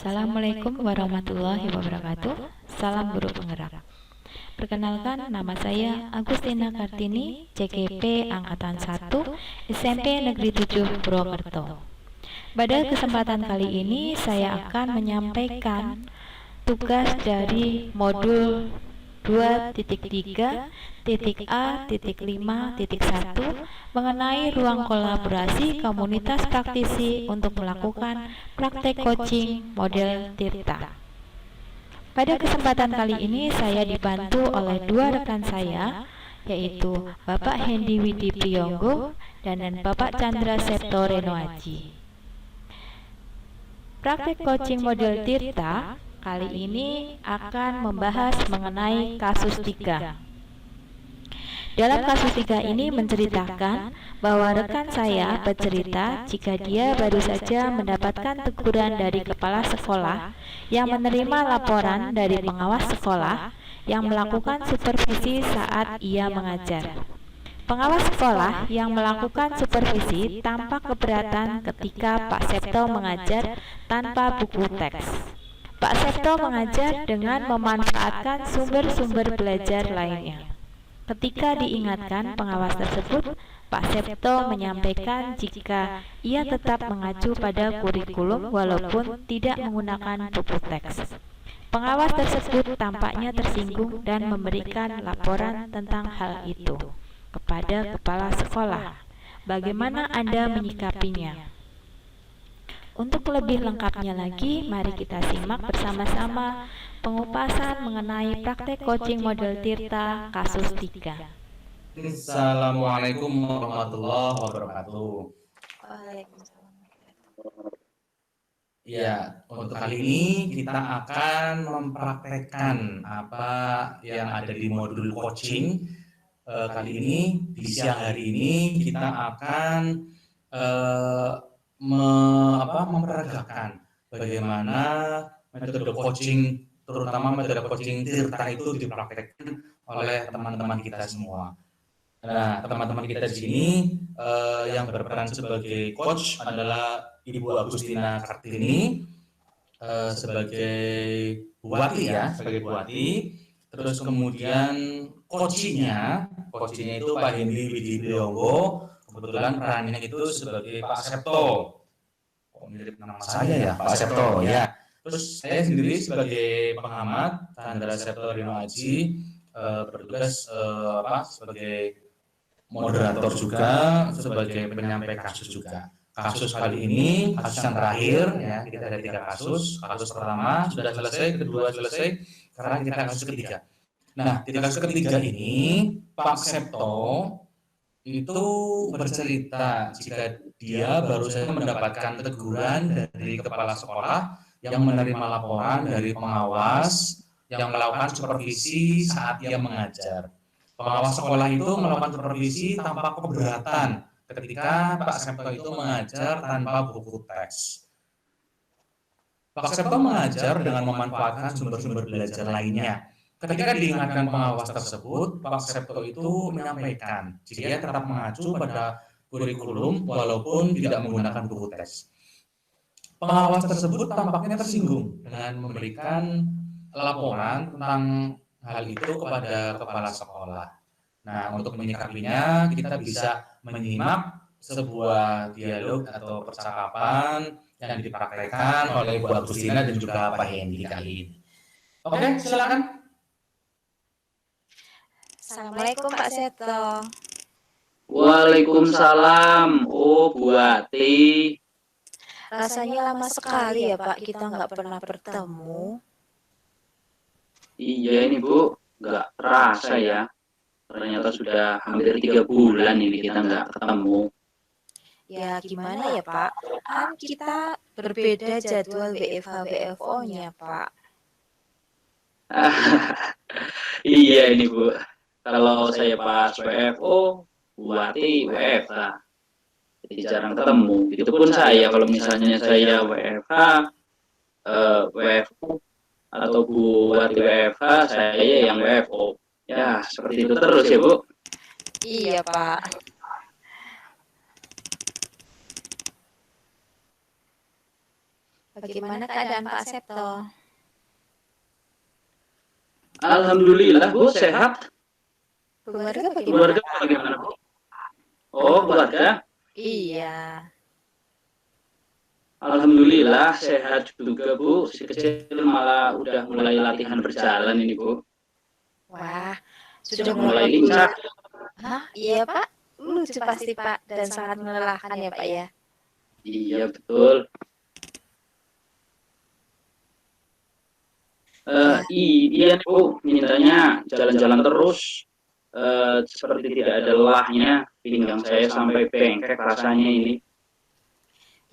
Assalamualaikum warahmatullahi wabarakatuh. Salam guru penggerak. Perkenalkan, nama saya Agustina Kartini, CGP Angkatan 1, SMP Negeri 7 Purwokerto. Pada kesempatan kali ini saya akan menyampaikan tugas dari modul 2.3.A.5.1 mengenai ruang kolaborasi komunitas praktisi untuk melakukan praktek coaching model Tirta. Pada kesempatan kali ini saya dibantu oleh dua rekan saya, yaitu Bapak Hendy Widi Priyonggo dan Bapak Chandra Septo Renoaji. Praktek coaching model Tirta kali ini akan membahas mengenai kasus 3. Dalam kasus 3 ini menceritakan bahwa rekan saya bercerita jika dia baru saja mendapatkan teguran dari kepala sekolah yang menerima laporan dari pengawas sekolah yang melakukan supervisi saat ia mengajar. Pengawas sekolah yang melakukan supervisi tampak keberatan ketika Pak Septo mengajar tanpa buku teks. Pak Septo mengajar dengan memanfaatkan sumber-sumber belajar lainnya. Ketika diingatkan pengawas tersebut, Pak Septo menyampaikan jika ia tetap mengacu pada kurikulum walaupun tidak menggunakan buku teks. Pengawas tersebut tampaknya tersinggung dan memberikan laporan tentang hal itu kepada kepala sekolah. Bagaimana Anda menyikapinya? Untuk lebih lengkapnya lagi, mari kita simak bersama-sama pengupasan mengenai praktek coaching model Tirta kasus 3. Assalamualaikum warahmatullahi wabarakatuh. Waalaikumsalam. Ya, untuk kali ini kita akan mempraktekkan apa yang ada di modul coaching. Kali ini di siang hari ini kita akan memperagakan bagaimana metode coaching, terutama metode coaching Tirta itu dipraktekkan oleh teman-teman kita semua. Nah, teman-teman kita di sini yang berperan sebagai coach adalah Ibu Agustina Kartini sebagai Buati ya, sebagai Buati. Terus kemudian coachingnya itu Pak Hendy Widi Priyonggo. Kebetulan perannya itu sebagai Pak Septo. Kok mirip nama saya ya, Pak Septo ya. Terus saya sendiri sebagai pengamat, Chandra Septo Renoaji, bertugas sebagai moderator juga, sebagai penyampai kasus juga. Kasus kali ini, kasus yang terakhir ya, kita ada 3 kasus. Kasus pertama sudah selesai, kedua selesai, sekarang kita kasus ketiga. Nah, di kasus ketiga ini Pak Septo itu bercerita jika dia baru saja mendapatkan teguran dari kepala sekolah yang menerima laporan dari pengawas yang melakukan supervisi saat dia mengajar. Pengawas sekolah itu melakukan supervisi tanpa keberatan ketika Pak Septo itu mengajar tanpa buku teks. Pak Septo mengajar dengan memanfaatkan sumber-sumber belajar lainnya. Ketika diingatkan pengawas tersebut, Pak Septo itu menyampaikan jika dia tetap mengacu pada kurikulum walaupun tidak menggunakan buku teks. Pengawas tersebut tampaknya tersinggung dengan memberikan laporan tentang hal itu kepada kepala sekolah. Nah, untuk menyikapinya kita bisa menyimak sebuah dialog atau percakapan yang dipraktekkan oleh Bu Agustina dan juga Pak Hendy kali ini. Oke, silakan. Assalamualaikum Pak Septo. Waalaikumsalam, oh Buati. Rasanya lama sekali ya Pak, kita nggak pernah bertemu. Iya ini Bu, nggak terasa ya. Ternyata sudah hampir 3 bulan ini kita nggak ketemu. Ya gimana ya Pak, kan kita berbeda jadwal WFH-WFO-nya Pak. Iya ini Bu, kalau saya pas WFO, Buati WFH. Jadi jarang ketemu. Itu pun saya kalau misalnya saya WFH, WFO atau Buati WFH, saya yang WFO. Ya seperti itu terus ya Bu. Iya Pak. Bagaimana keadaan Pak Septo? Alhamdulillah Bu, sehat. Keluarga Keluarga bagaimana? bagaimana Bu? Oh, keluarga. Iya. Alhamdulillah sehat juga Bu. Si kecil malah udah mulai latihan berjalan ini Bu. Wah, Sudah sudah mulai berapa lincah. bulan? Hah? Iya Pak? Lucu pasti Pak dan sangat melelahkan ya Pak ya. Iya betul. Ya, Iya nih Bu, mintanya jalan-jalan terus. Seperti tidak ada lelahnya, pinggang saya sampai bengkek rasanya ini.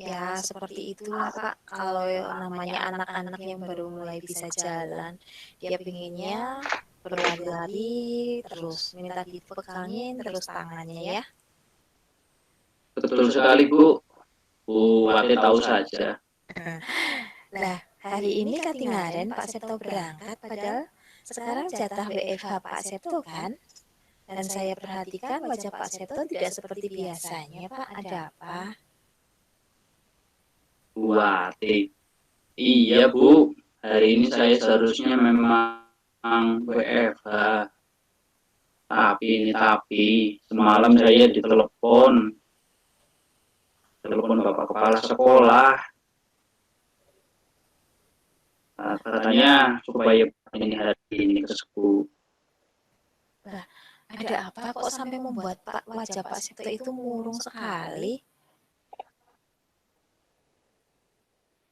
ya seperti itulah Pak. Kalau namanya anak-anak yang baru mulai bisa jalan, dia pinginnya berlari-lari terus, minta dipegangin terus tangannya ya. Betul sekali Bu. Bu Wate tahu saja. Nah, hari ini Katingaren Pak Septo berangkat, padahal sekarang jatah WFH Pak Septo kan? Dan saya perhatikan wajah Pak Septo tidak seperti biasanya Pak, ada apa? Bu Wate. Iya Bu, hari ini saya seharusnya memang WFH. Tapi semalam saya telepon Bapak Kepala Sekolah. Katanya supaya ini hari ini ke sekolah. Ada apa kok sampai membuat wajah Pak Septo itu murung sekali?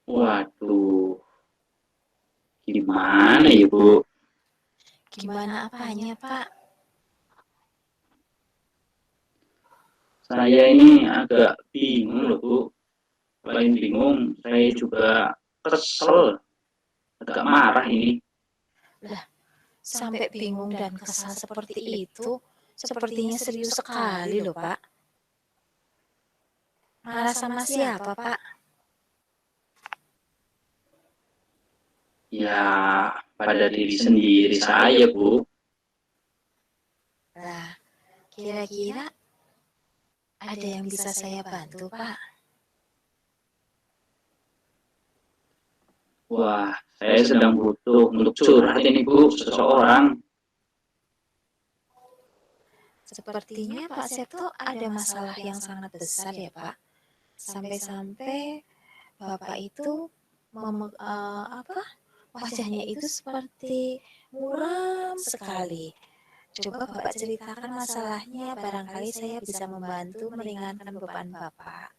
Waduh, gimana ya Bu? Gimana apanya Pak? Saya ini agak bingung loh Bu. Selain bingung, saya juga kesel, agak marah ini. Sampai bingung dan kesal seperti itu, sepertinya serius sekali loh Pak. Marah sama siapa Pak? Ya, pada diri sendiri saya Bu. Nah, kira-kira ada yang bisa saya bantu Pak? Wah, saya sedang butuh untuk curhat ini Bu, seseorang. Sepertinya Pak Septo ada masalah yang sangat besar ya Pak. Sampai-sampai Bapak itu wajahnya itu seperti muram sekali. Coba Bapak ceritakan masalahnya, barangkali saya bisa membantu meringankan beban Bapak.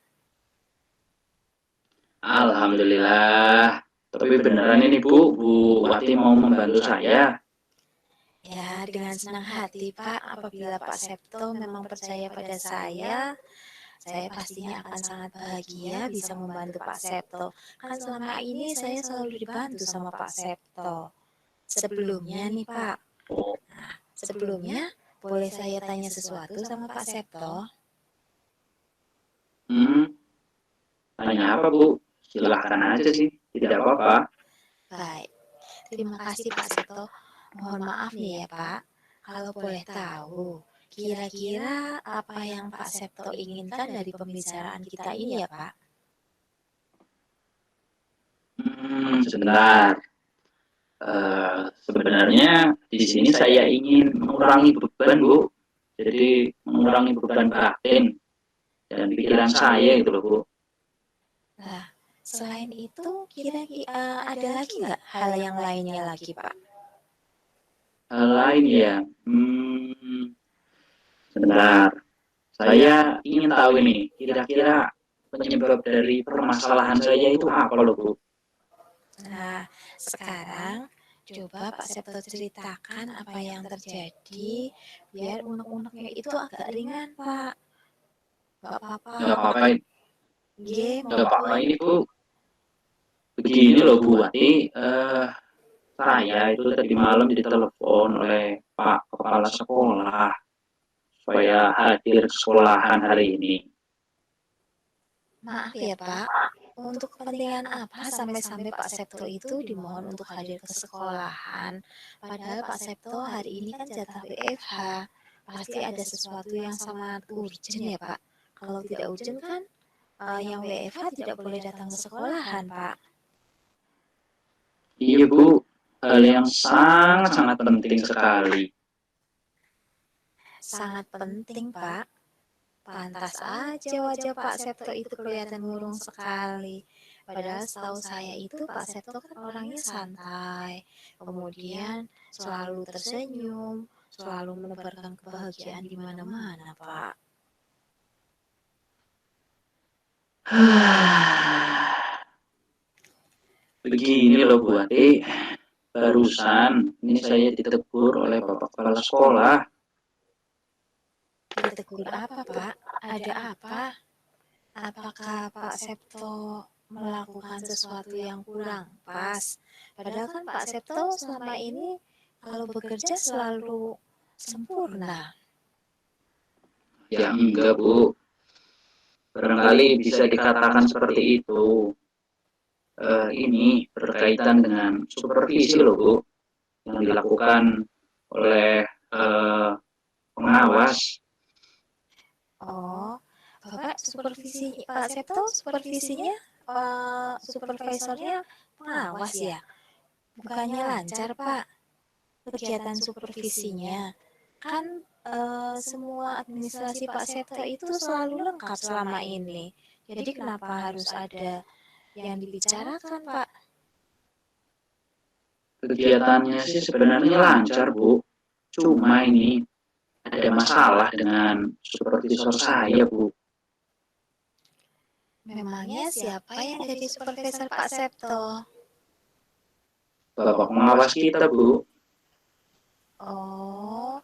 Alhamdulillah. Tapi beneran ini Bu Wati mau membantu saya. Ya, dengan senang hati Pak, apabila Pak Septo memang percaya pada saya pastinya akan sangat bahagia bisa membantu Pak Septo. Kan selama ini saya selalu dibantu sama Pak Septo. Sebelumnya nih Pak, sebelumnya boleh saya tanya sesuatu sama Pak Septo? Tanya apa Bu? Silahkan aja sih, tidak apa-apa. Baik, terima kasih Pak Septo. Mohon maaf nih ya Pak, kalau boleh tahu, kira-kira apa yang Pak Septo inginkan dari pembicaraan kita ini ya Pak? Sebentar. Sebenarnya di sini saya ingin mengurangi beban Bu. Jadi mengurangi beban batin dan pikiran saya gitu loh Bu. Nah, selain itu, kira-kira ada lagi nggak hal yang lainnya lagi Pak? Hal lain ya. Sebentar. Saya ingin tahu ini, kira-kira penyebab dari permasalahan saya itu apa loh Bu? Nah, sekarang coba Pak Septo ceritakan apa yang terjadi biar unek-uneknya itu agak ringan Pak. Nggak apa-apa. Nggak apa-apa, nggak apa-apa monggo. ini Bu. Begini loh Bu Wati, saya itu tadi malam ditelepon oleh Pak Kepala Sekolah supaya hadir ke sekolahan hari ini. Maaf ya Pak, untuk kepentingan apa sampai-sampai Pak Septo itu dimohon untuk hadir ke sekolahan? Padahal Pak Septo hari ini kan jatah WFH. Pasti ada sesuatu yang sangat urgent ya Pak. Kalau tidak urgent kan yang WFH tidak boleh datang ke sekolahan Pak. Iya Bu, hal yang sangat-sangat penting sekali. Sangat penting, Pak. Pantas aja wajah Pak Septo itu kelihatan murung sekali. Padahal setahu saya itu Pak Septo kan orangnya santai, kemudian selalu tersenyum, selalu menebarkan kebahagiaan di mana-mana, Pak. Begini loh Bu Ati, barusan ini saya ditegur oleh Bapak Kepala Sekolah. Ditegur apa, Pak? Ada apa? Apakah Pak Septo melakukan sesuatu yang kurang pas? Padahal kan Pak Septo selama ini kalau bekerja selalu sempurna. Ya enggak Bu, barangkali bisa dikatakan seperti itu. Ini berkaitan dengan supervisi loh Bu, yang dilakukan oleh pengawas. Oh, Bapak supervisi Pak Septo supervisinya supervisornya pengawas ya? Bukannya lancar, Pak, kegiatan supervisinya. Kan semua administrasi Pak Septo itu selalu lengkap selama ini. Jadi kenapa harus ada yang dibicarakan, Pak? Kegiatannya sih sebenarnya lancar Bu, cuma ini ada masalah dengan supervisor saya Bu. Memangnya siapa yang jadi supervisor Pak Septo? Bapak pengawas kita Bu. Oh,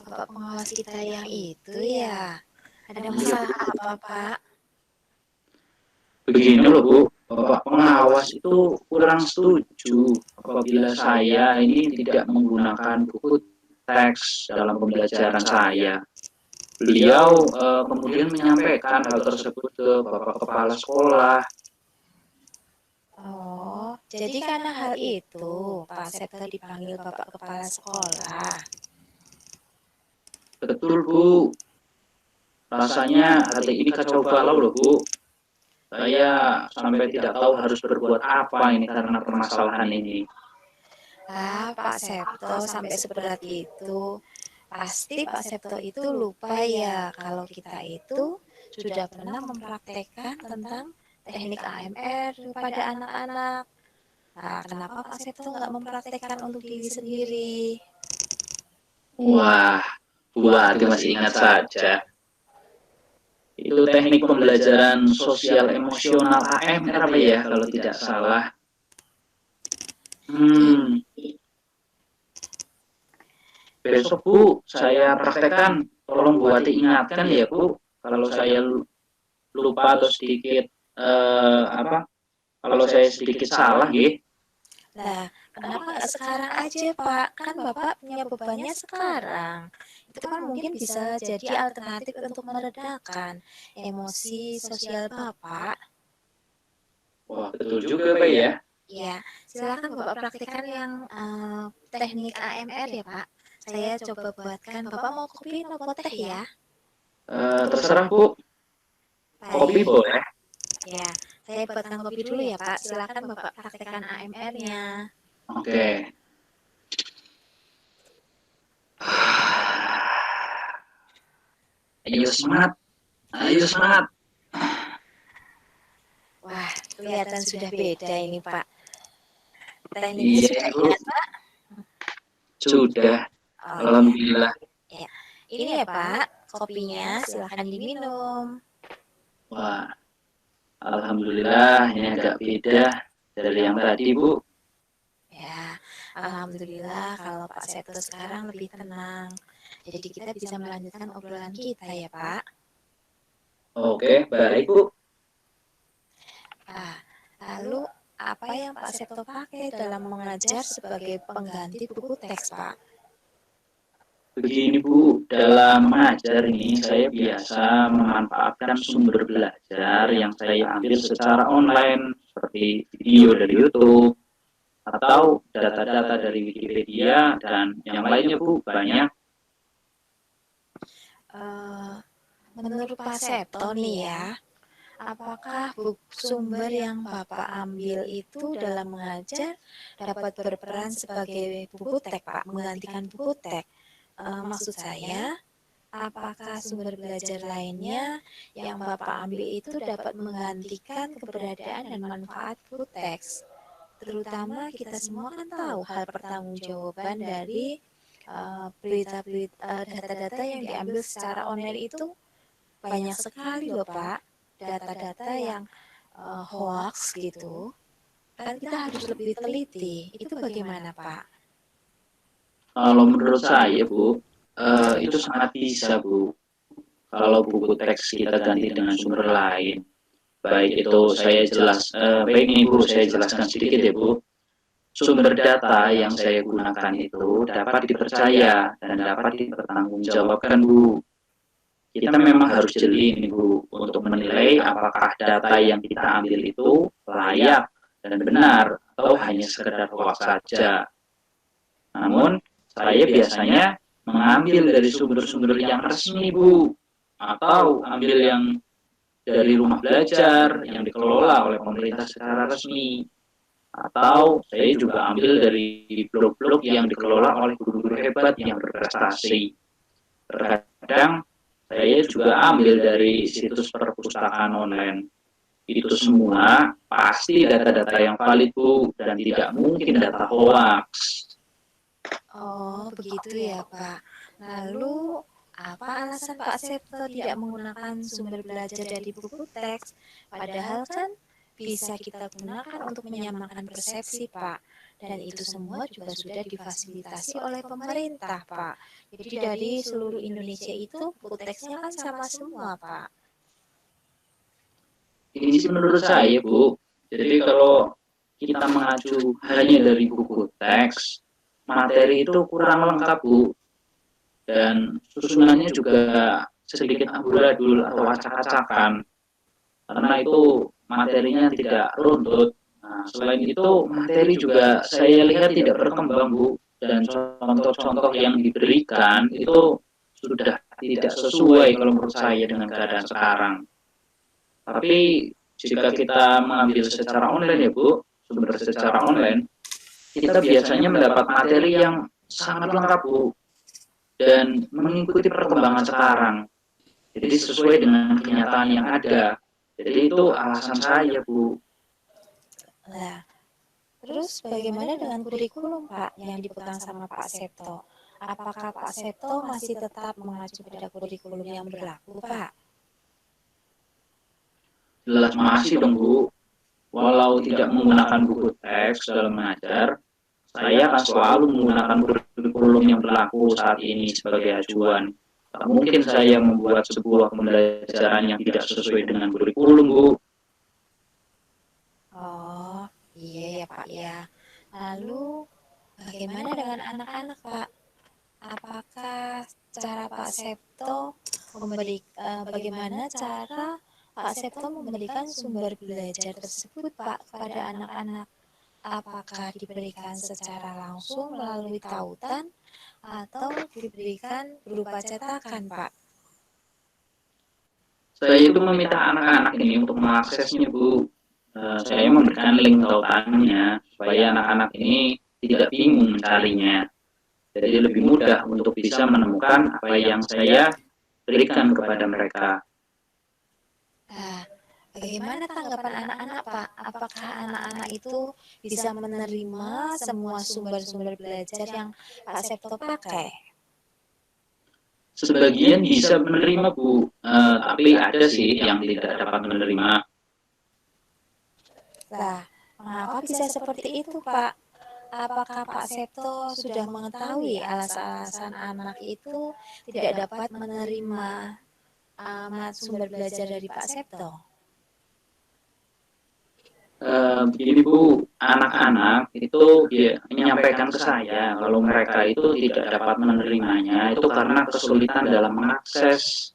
Bapak pengawas kita yang itu ya. Ada masalah apa, Pak? Begini loh Bu, Bapak pengawas itu kurang setuju apabila saya ini tidak menggunakan buku teks dalam pembelajaran saya. Beliau kemudian menyampaikan hal tersebut ke Bapak Kepala Sekolah. Oh, jadi karena hal itu Pak Septo dipanggil Bapak Kepala Sekolah. Betul Bu, rasanya hati ini kacau balau loh Bu. Saya sampai tidak tahu harus berbuat apa ini karena permasalahan ini. Ah, Pak Septo sampai seberat itu. Pasti Pak Septo itu lupa ya kalau kita itu sudah pernah mempraktekkan tentang teknik AMR kepada anak-anak. Nah, kenapa Pak Septo nggak mempraktekkan untuk diri sendiri? Wah, Bu Ati masih ingat saja. Itu teknik pembelajaran sosial emosional AMR apa ya kalau tidak salah. Besok Bu, saya praktekkan. Tolong Bu Ati ingatkan ya Bu, kalau saya lupa atau sedikit kalau saya sedikit salah gitu. Nah, kenapa nggak sekarang aja Pak? Kan Bapak punya bebannya sekarang. Itu kan mungkin bisa jadi alternatif untuk meredakan emosi sosial Bapak. Wah, betul juga Pak ya. Ya, silakan Bapak praktikkan yang teknik AMR ya Pak. Saya coba buatkan. Bapak mau kopi atau teh ya? Terserah Bu, kopi Baik. boleh. Ya, saya buatkan kopi dulu ya Pak. Silakan Bapak praktikkan AMR-nya. Oke. Ayo semangat, ayo semangat. Wah, kelihatan sudah beda ini Pak. Tekniknya Iya sudah Bu, ingat Pak? sudah. Oh, Alhamdulillah. ya. Ini ya Pak, kopinya silahkan diminum. Wah, alhamdulillah ini agak beda dari yang tadi Bu. Ya, alhamdulillah kalau Pak Septo sekarang lebih tenang. Jadi kita bisa melanjutkan obrolan kita ya Pak. Oke, baik Bu. Ah, lalu apa yang Pak Septo pakai dalam mengajar sebagai pengganti buku teks Pak? Begini Bu, dalam mengajar ini saya biasa memanfaatkan sumber belajar yang saya ambil secara online seperti video dari YouTube atau data-data dari Wikipedia dan yang lainnya Bu, banyak. Menurut Pak Septo nih ya, Apakah sumber yang Bapak ambil itu dalam mengajar dapat berperan sebagai buku teks, Pak, menggantikan buku teks? Maksud saya, apakah sumber belajar lainnya yang Bapak ambil itu dapat menggantikan keberadaan dan manfaat buku teks? Terutama kita semua kan tahu hal pertanggungjawaban dari data-data yang diambil secara online itu banyak sekali loh Pak, data-data yang hoax gitu. Kan kita harus lebih teliti. Itu bagaimana Pak? Kalau menurut saya, Bu, itu sangat bisa, Bu. Kalau buku teks kita ganti dengan sumber lain. Baik itu baik nih Bu, saya jelaskan sedikit ya Bu. Sumber data yang saya gunakan itu dapat dipercaya dan dapat dipertanggungjawabkan Bu. Kita memang harus jeli nih Bu untuk menilai apakah data yang kita ambil itu layak dan benar atau hanya sekedar hoax saja. Namun, saya biasanya mengambil dari sumber-sumber yang resmi Bu, atau ambil yang dari rumah belajar yang dikelola oleh pemerintah secara resmi, atau saya juga ambil dari blog-blog yang dikelola oleh guru-guru hebat yang berprestasi. Terkadang saya juga ambil dari situs perpustakaan online. Itu semua pasti data-data yang valid Bu, dan tidak mungkin data hoax. Oh, begitu ya Pak. Lalu, apa alasan Pak Septo tidak menggunakan sumber belajar dari buku teks? Padahal kan bisa kita gunakan untuk menyamakan persepsi, Pak. Dan itu semua juga sudah difasilitasi oleh pemerintah, Pak. Jadi dari seluruh Indonesia itu buku teksnya kan sama semua, Pak. Ini sih menurut saya Bu. Jadi kalau kita mengacu hanya dari buku teks, materi itu kurang lengkap Bu. Dan susunannya juga sedikit amburadul atau acak-acakan. Karena itu materinya tidak runtut. Nah, selain itu materi juga saya lihat tidak berkembang Bu, dan contoh-contoh yang diberikan itu sudah tidak sesuai kalau menurut saya dengan keadaan sekarang. Tapi jika kita mengambil secara online ya Bu, sumber secara online, kita biasanya mendapat materi yang sangat lengkap Bu, dan mengikuti perkembangan sekarang. Jadi sesuai dengan kenyataan yang ada. Jadi itu alasan saya Bu. Nah, terus bagaimana dengan kurikulum Pak yang dipegang sama Pak Septo? Apakah Pak Septo masih tetap mengacu pada kurikulum yang berlaku Pak? Jelas masih dong Bu. Walau tidak menggunakan buku teks dalam mengajar, saya akan selalu menggunakan kurikulum yang berlaku saat ini sebagai acuan. Tak mungkin saya membuat sebuah pembelajaran yang tidak sesuai dengan kurikulum Bu. Oh, iya ya Pak ya. Lalu bagaimana dengan anak-anak Pak? Apakah cara Pak Septo bagaimana cara Pak Septo memberikan sumber belajar tersebut Pak kepada anak-anak? Apakah diberikan secara langsung melalui tautan atau diberikan berupa cetakan Pak? Saya itu meminta anak-anak ini untuk mengaksesnya Bu. Saya memberikan link tautannya supaya anak-anak ini tidak bingung mencarinya. Jadi lebih mudah untuk bisa menemukan apa yang saya berikan kepada mereka. Nah, bagaimana tanggapan anak-anak Pak? Apakah anak-anak itu bisa menerima semua sumber-sumber belajar yang Pak Septo pakai? Sebagian bisa menerima Bu, tapi ada sih yang tidak dapat menerima. Nah, mengapa bisa seperti itu Pak? Apakah Pak Septo sudah mengetahui alasan-alasan anak itu tidak dapat menerima sumber belajar dari Pak Septo? Begini Bu, anak-anak itu menyampaikan ke saya kalau mereka itu tidak dapat menerimanya itu karena kesulitan dalam mengakses.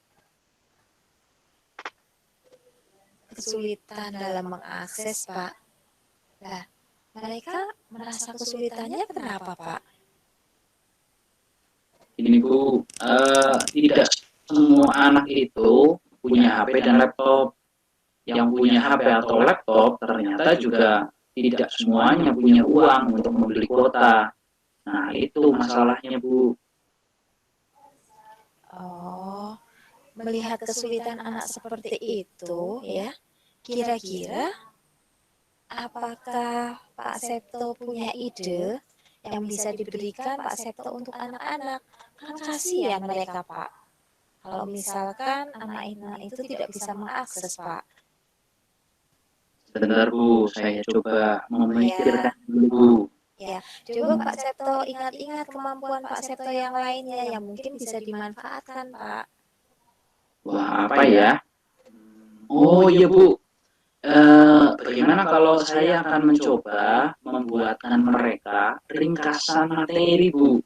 Kesulitan dalam mengakses Pak. Nah, mereka merasa kesulitannya kenapa Pak? Ini Bu, tidak semua anak itu punya HP dan laptop. yang punya HP atau laptop ternyata juga tidak semuanya punya uang untuk membeli kuota. Nah, itu masalahnya, Bu. Oh, melihat kesulitan anak seperti itu ya, kira-kira apakah Pak Septo punya ide yang bisa diberikan Pak Septo untuk anak-anak? Kan kasihan mereka, Pak. Kalau misalkan anak-anak itu tidak bisa mengakses, Pak. Sebentar, Bu, saya coba Ya, memikirkan dulu, Bu. ya. Coba Pak Septo ingat-ingat kemampuan Pak Septo yang lainnya yang mungkin bisa dimanfaatkan, Pak. Wah, apa ya? Oh iya, Bu. Bagaimana kalau saya akan mencoba membuatkan mereka ringkasan materi, Bu?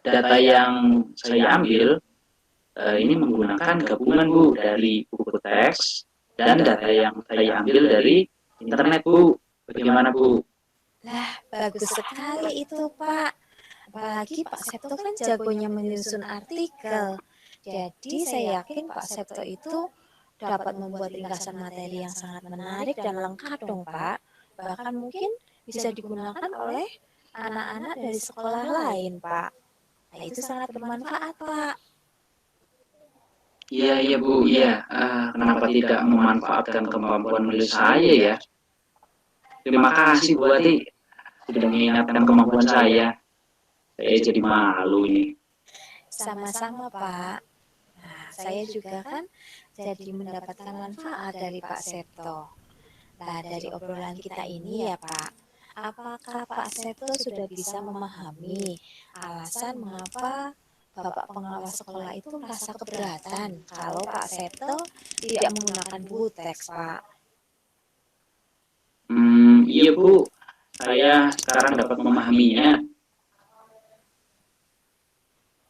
Data yang saya ambil ini menggunakan gabungan, Bu, dari buku teks dan data yang saya ambil dari internet, Bu. Bagaimana, Bu? Lah, bagus sekali itu, Pak. Apalagi Pak Septo kan jagonya menyusun artikel. Jadi saya yakin Pak Septo itu dapat membuat ringkasan materi yang sangat menarik dan lengkap dong, Pak. Bahkan mungkin bisa digunakan oleh anak-anak dari sekolah lain, Pak. Nah, itu sangat bermanfaat, Pak. Iya, iya, Bu. Iya. Kenapa tidak memanfaatkan kemampuan menulis saya ya? Terima kasih, Bu Ati, sudah mengingatkan kemampuan saya. Saya jadi malu ini. Sama-sama, Pak. Nah, saya juga kan jadi mendapatkan manfaat dari Pak Septo. Nah, dari obrolan kita ini ya, Pak, apakah Pak Septo sudah bisa memahami alasan mengapa Bapak pengawas sekolah itu merasa keberatan kalau Pak Septo tidak menggunakan buku teks, Pak? Iya, Bu. Saya sekarang dapat memahaminya.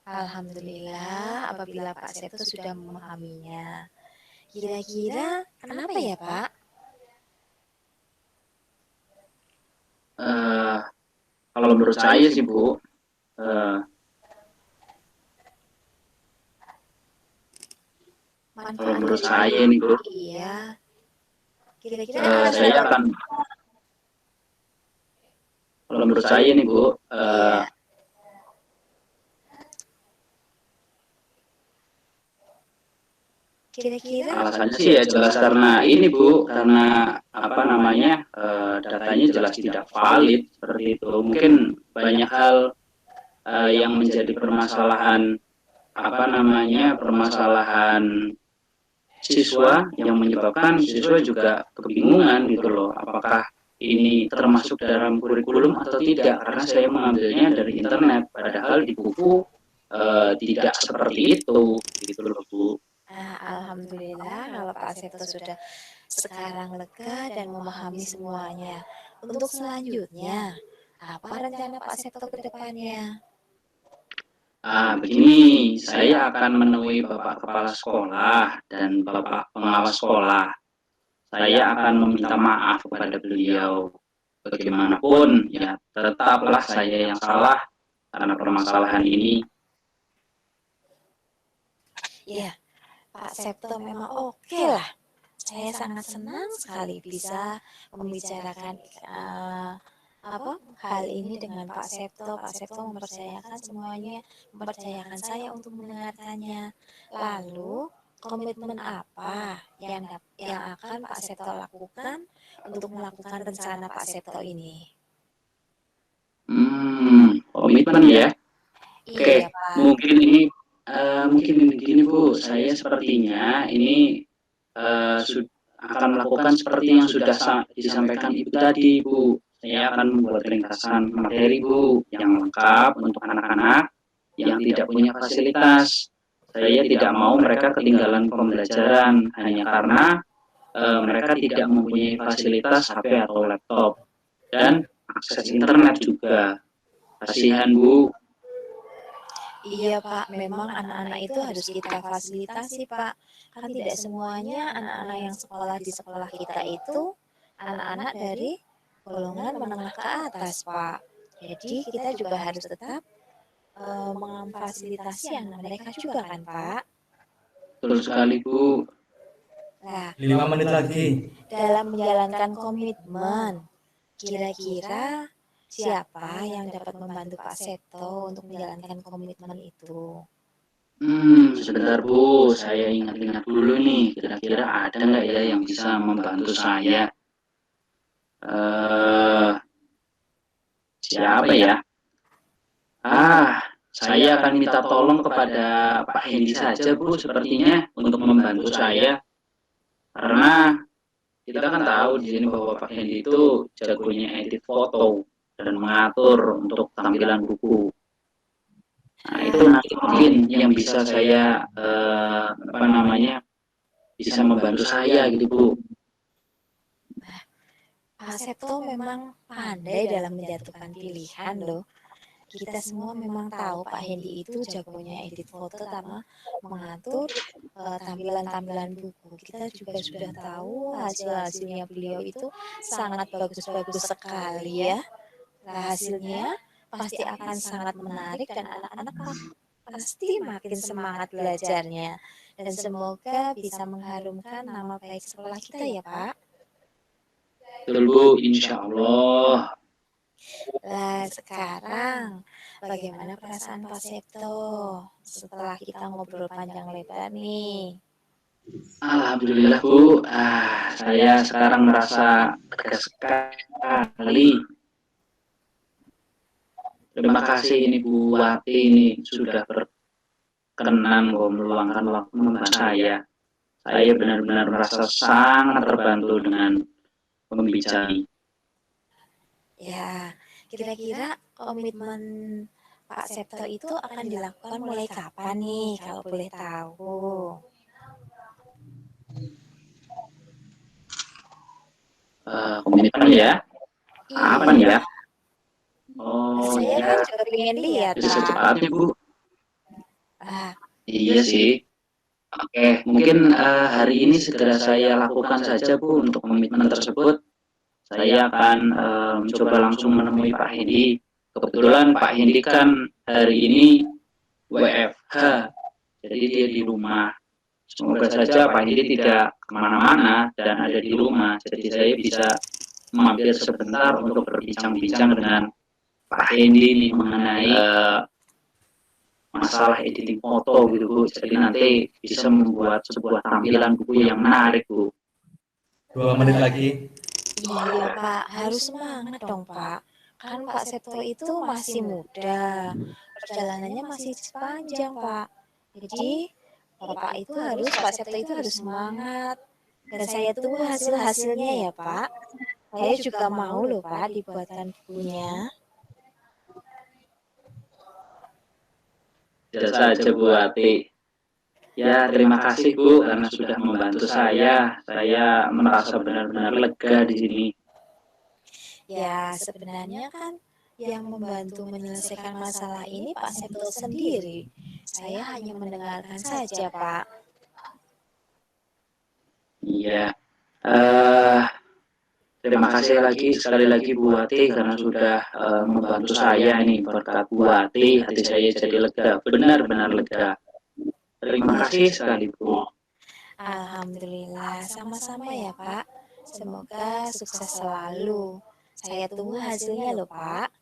Alhamdulillah, apabila Pak Septo sudah memahaminya. Kira-kira kenapa ya, Pak? Eh, Kalau menurut saya sih, Bu, eh, kalau menurut saya Manfaatnya, ini, Bu, iya. Kira-kira alasan saya akan, kalau menurut saya ini, Bu, iya. Kira-kira alasannya sih ya jelas karena ini, Bu, karena apa namanya, datanya jelas tidak valid seperti itu. Mungkin banyak hal yang menjadi permasalahan apa namanya, permasalahan siswa yang menyebabkan siswa juga kebingungan gitu loh, apakah ini termasuk dalam kurikulum atau tidak, karena saya mengambilnya dari internet, padahal di buku tidak seperti itu gitu loh, Bu. Alhamdulillah kalau Pak Seto sudah sekarang lega dan memahami semuanya. Untuk selanjutnya, apa rencana Pak Seto ke depannya? Begini, saya akan menemui Bapak Kepala Sekolah dan Bapak Pengawas Sekolah. Saya akan meminta maaf kepada beliau. Bagaimanapun, ya tetaplah saya yang salah karena permasalahan ini. Ya, Pak Septo memang oke lah. Saya sangat senang sekali bisa membicarakan apa hal ini dengan Pak Septo. Pak Septo mempercayakan semuanya, mempercayakan saya untuk mendengarkannya. Lalu komitmen apa yang akan Pak Septo lakukan untuk melakukan rencana Pak Septo ini? Komitmen ya. Iya, Oke, Pak. mungkin begini, Bu. Saya sepertinya ini akan melakukan seperti yang sudah disampaikan Ibu tadi, Bu. Saya akan membuat ringkasan materi, Bu, yang lengkap untuk anak-anak yang tidak punya fasilitas. Saya tidak mau mereka ketinggalan pembelajaran hanya karena mereka tidak mempunyai fasilitas HP atau laptop dan akses internet juga. Kasihan, Bu. Iya Pak, memang anak-anak itu harus kita fasilitasi Pak. Kan tidak semuanya anak-anak yang sekolah di sekolah kita itu anak-anak dari golongan menengah ke atas Pak. Jadi kita juga harus tetap memfasilitasi anak mereka juga kan Pak. Betul sekali, Bu. Nah, 5 menit lagi. dalam menjalankan komitmen, kira-kira siapa yang dapat membantu Pak Septo untuk menjalankan komitmen itu? Sebentar Bu, saya ingat-ingat dulu nih, kira-kira ada nggak ya yang bisa membantu saya? Eh, Siapa ya? Saya akan minta tolong kepada Pak Hendy saja Bu, sepertinya untuk membantu saya. Karena kita kan tahu di sini bahwa Pak Hendy itu jagonya edit foto dan mengatur untuk tampilan buku. Nah, itu nanti mungkin yang bisa saya bisa membantu saya gitu Bu. Pak Septo memang pandai dalam menjatuhkan pilihan loh. Kita semua memang tahu Pak Hendy itu jagonya edit foto sama mengatur tampilan-tampilan buku. Kita juga sudah tahu hasil-hasilnya beliau itu sangat bagus-bagus sekali ya. Nah, hasilnya pasti akan sangat menarik dan anak-anak pasti makin semangat belajarnya. Dan semoga bisa mengharumkan nama baik sekolah kita ya Pak. Betul Bu, insya Allah. Nah, sekarang bagaimana perasaan Pak Septo setelah kita ngobrol panjang lebar nih? Alhamdulillah Bu, saya sekarang merasa lega sekali. Terima kasih ini Bu Wati ini sudah berkenan meluangkan waktu membantu saya. Saya benar-benar merasa sangat terbantu dengan pembicara ini. Ya, kira-kira komitmen Pak Septo itu akan dilakukan mulai kapan nih kalau boleh tahu? Komitmen ya? Kapan ya? Saya kan juga pengen lihat Bisa Pak. secepatnya Bu. Ah, Iya sih. Oke, mungkin hari ini segera saya lakukan saja Bu untuk komitmen tersebut. Saya akan mencoba langsung menemui Pak Hendy. Kebetulan Pak Hendy kan hari ini WFH, jadi dia di rumah. Semoga saja Pak Hendy tidak kemana-mana dan ada di rumah. Jadi saya bisa mampir sebentar untuk berbincang-bincang dengan Pak Hendy ini mengenai masalah editing foto gitu Bu. Jadi nanti bisa membuat sebuah tampilan buku yang menarik Bu. 2 menit lagi. iya Pak, harus semangat dong Pak. Kan Pak Septo itu masih muda, perjalanannya masih panjang Pak. Jadi Pak Septo itu harus semangat. Dan saya tunggu hasil-hasilnya ya Pak. Saya juga mau loh Pak dibuatkan bukunya. Jasa saja Bu Wati. Ya, terima kasih Bu karena sudah membantu saya. Saya merasa benar-benar lega di sini. Ya, sebenarnya kan yang membantu menyelesaikan masalah ini Pak Septo sendiri. Saya hanya mendengarkan saja, Pak. Iya. Terima kasih sekali lagi Bu Wati karena sudah membantu saya ini. Berkat Bu Wati, hati saya jadi lega, benar-benar lega. Terima kasih sekali Bu. Alhamdulillah, sama-sama ya Pak. Semoga sukses selalu. Saya tunggu hasilnya loh Pak.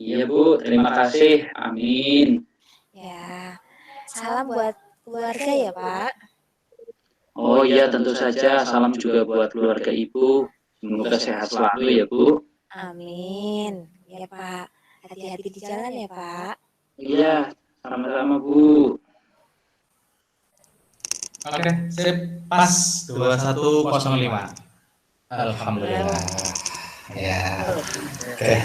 Iya Bu, terima kasih. Amin. Ya, salam buat keluarga ya Pak. Oh iya, tentu saja. Salam juga buat keluarga Ibu. Semoga sehat selalu ya Bu. Amin. Ya Pak, hati-hati di jalan ya Pak. Iya, sama-sama Bu. Oke, sip. Pas 21.05. Alhamdulillah. Ya. Oke.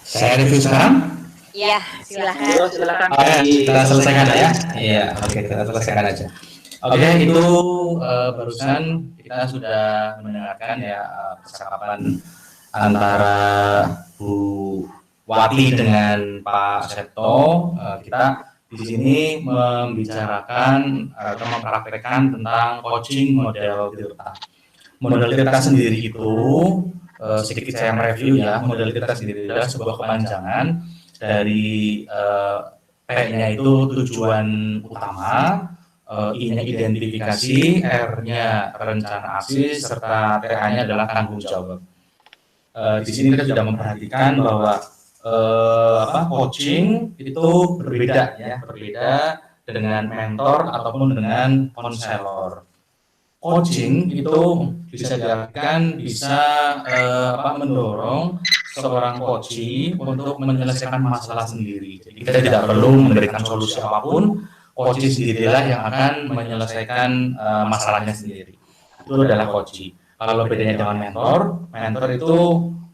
Saya review sekarang. Iya, silakan. Silakan. Oke, kita selesaikan ya. Iya, oke, kita selesaikan aja. Oke, itu barusan kita sudah mendengarkan ya percakapan antara Bu Wati dengan Pak Septo. Kita di sini membicarakan atau mempraktekkan tentang coaching model Tirta. Model Tirta sendiri itu sedikit saya mereview ya. Model Tirta sendiri adalah sebuah kepanjangan dari P-nya itu tujuan utama, I-nya identifikasi, R-nya rencana aksi, serta TA-nya adalah tanggung jawab. Di sini kita sudah memperhatikan bahwa coaching itu berbeda dengan mentor ataupun dengan konselor. Coaching itu bisa diartikan mendorong seorang coaching untuk menyelesaikan masalah sendiri. Jadi kita tidak perlu memberikan solusi apapun, coaching sendirilah yang akan menyelesaikan masalahnya sendiri. Itu adalah coaching. Kalau bedanya dengan mentor itu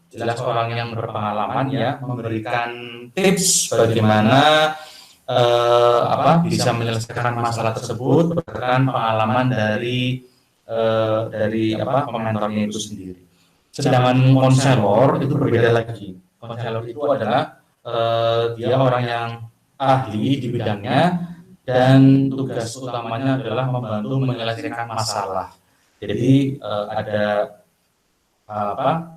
jelas orang yang berpengalaman ya, memberikan tips bagaimana bisa menyelesaikan masalah tersebut berdasarkan pengalaman dari mentornya itu sendiri. Sedangkan konselor itu berbeda lagi. Konselor itu adalah dia orang yang ahli di bidangnya dan tugas utamanya adalah membantu menyelesaikan masalah. Jadi ada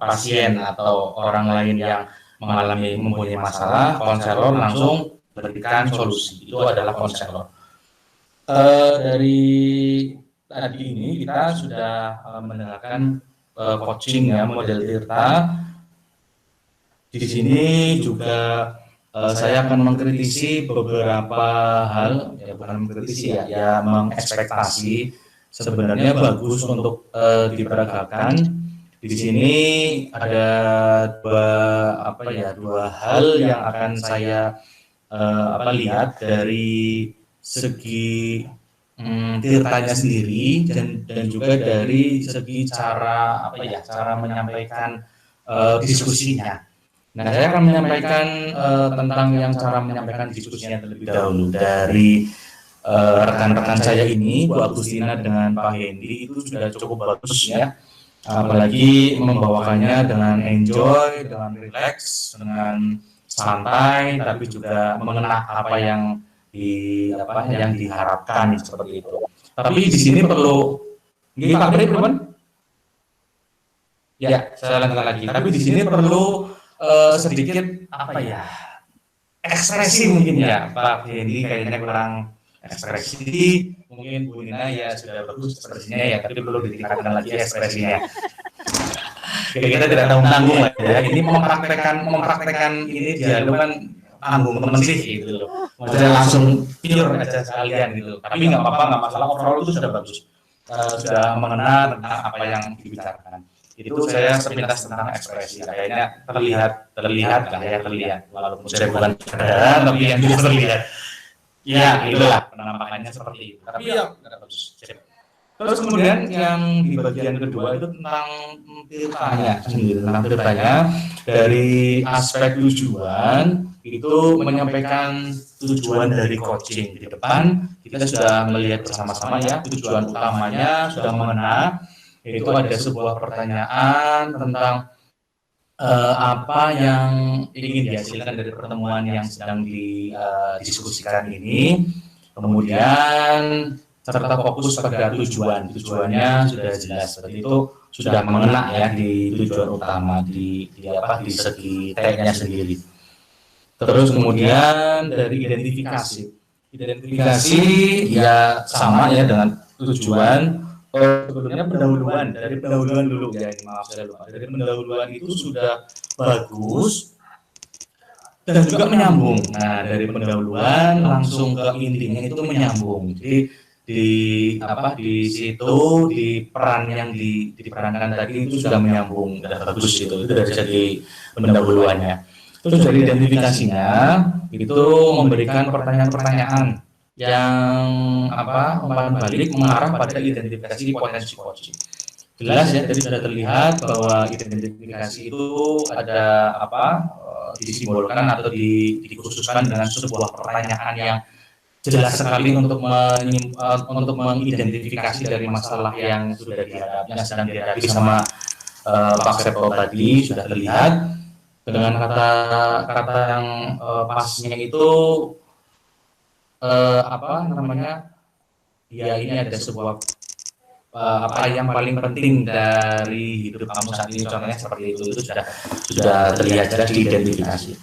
pasien atau orang lain yang mempunyai masalah, konselor langsung berikan solusi. Itu adalah konselor. Dari tadi ini kita sudah mendengarkan coaching ya, model Tirta. Di sini juga saya akan mengkritisi beberapa hal, ya bukan mengkritisi ya mengekspektasi. Sebenarnya bagus untuk diperagakan. Di sini ada dua hal yang akan saya lihat dari segi Tirtanya sendiri dan juga dari segi cara menyampaikan diskusinya. Nah, saya akan menyampaikan tentang cara menyampaikan diskusinya terlebih dahulu dari rekan-rekan saya ini, Bu Agustina dengan Pak Hendy itu sudah cukup bagus ya. Apalagi membawakannya dengan enjoy, dengan relax, dengan santai, tapi juga mengena apa yang diharapkan seperti itu. Tapi di sini perlu, Pak Bri, ya, saya lanjutkan lagi. Tapi di sini perlu sedikit ekspresi mungkin ya, Pak Hendy kayaknya kurang ekspresi, mungkin Bu Nina ya sudah bagus ekspresinya ya, tapi perlu ditingkatkan lagi ekspresinya. Kita tidak tanggung lah ya. Ini mempraktekkan ini dialog kan tanggung teman sih gitu loh. Maksudnya langsung pure aja sekalian gitu. Tapi nggak apa-apa, nggak masalah, overall itu sudah bagus. Sudah mengenal tentang apa yang dibicarakan. Itu saya sepintas tentang ekspresi. Kayaknya terlihat walaupun saya bukan saudara, tapi yang itu terlihat. Ya, itulah penampakannya seperti itu. Tapi ya, bagus. Terus kemudian yang di bagian kedua itu tentang tirtanya dari aspek tujuan itu menyampaikan tujuan dari coaching. Di depan kita sudah melihat bersama-sama ya, tujuan utamanya sudah mengena, yaitu ada sebuah pertanyaan tentang apa yang ingin dihasilkan dari pertemuan yang sedang didiskusikan ini, kemudian serta fokus pada tujuannya sudah jelas, seperti itu sudah mengena ya di tujuan utama di segi T-nya sendiri. Terus kemudian dari identifikasi ya sama ya dengan tujuan. Sebetulnya pendahuluan dulu ya, maaf saya lupa. Dari pendahuluan itu sudah bagus dan juga menyambung. Nah, dari pendahuluan langsung ke intinya itu menyambung. Jadi di situ di peran yang diperankan tadi itu sudah menyambung, sudah bagus itu dari segi pendahuluannya. Terus dari identifikasinya itu memberikan pertanyaan-pertanyaan yang umpan balik mengarah pada identifikasi potensi coaching. Jelas ya, jadi sudah terlihat bahwa identifikasi itu ada disimbolkan atau dikhususkan dengan sebuah pertanyaan yang jelas sekali untuk mengidentifikasi dari masalah yang sudah sedang dihadapi sama Pak Septo tadi sudah terlihat dengan kata yang pasnya itu ini ada sebuah apa yang paling penting dari hidup kamu saat ini, contohnya seperti itu sudah terlihat dari identifikasi.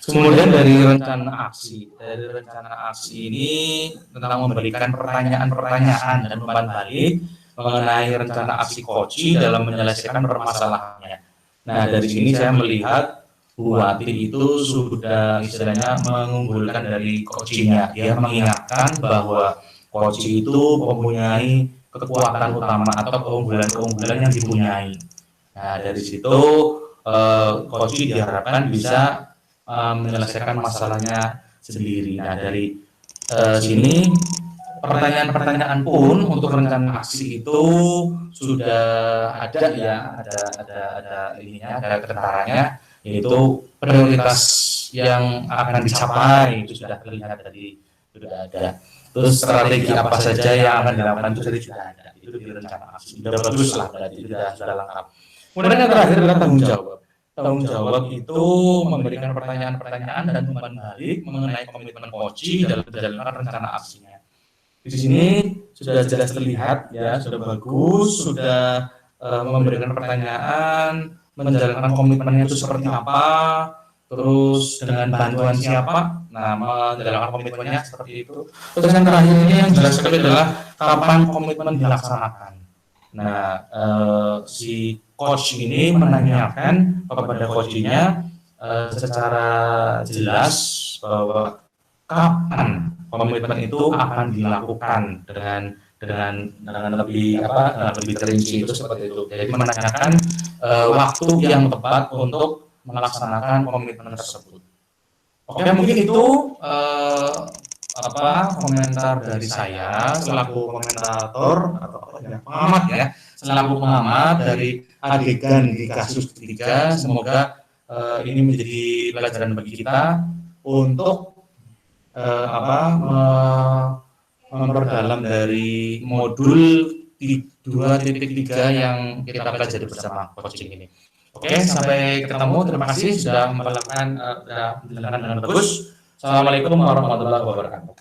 Kemudian dari rencana aksi ini tentang memberikan pertanyaan-pertanyaan dan umpan balik mengenai rencana aksi Koci dalam menyelesaikan permasalahannya. Nah, dari sini saya melihat Bu Wati itu sudah istilahnya mengunggulkan dari Kocinya. Dia mengingatkan bahwa Koci itu mempunyai kekuatan utama atau keunggulan yang dipunyai. Nah, dari situ Koci diharapkan bisa menyelesaikan masalahnya sendiri. Nah, dari sini pertanyaan-pertanyaan pun untuk rencana aksi itu sudah ada ya, ada ketentaranya, yaitu prioritas yang akan dicapai itu sudah terlihat tadi, sudah ada. Terus strategi apa saja yang akan dilakukan itu tadi sudah ada, itu di rencana aksi. Sudah bagus lah, berarti sudah lengkap. Kemudian yang terakhir adalah tanggung jawab. Tanggung jawab itu memberikan pertanyaan-pertanyaan dan umpan balik mengenai komitmen Koci dalam menjalankan rencana aksinya. Di sini sudah jelas terlihat ya, sudah bagus, sudah memberikan pertanyaan, menjalankan komitmennya itu seperti apa, terus dengan bantuan siapa, nah menjalankan komitmennya seperti itu. Terus yang terakhir ini yang jelas sekali adalah kapan komitmen dilaksanakan. Nah, si coach ini menanyakan kepada coachnya secara jelas bahwa kapan komitmen itu akan dilakukan dengan lebih terinci itu seperti itu. Jadi menanyakan waktu yang tepat untuk melaksanakan komitmen tersebut. Oke, mungkin itu komentar dari saya selaku komentator atau pengamat ya, selaku pengamat dari adegan di kasus ketiga. Semoga ini menjadi pelajaran bagi kita untuk memperdalam dari modul 2.3 yang kita pelajari bersama coaching ini. Oke, sampai ketemu. Terima kasih sudah menjalankan dengan bagus. Assalamualaikum warahmatullahi wabarakatuh.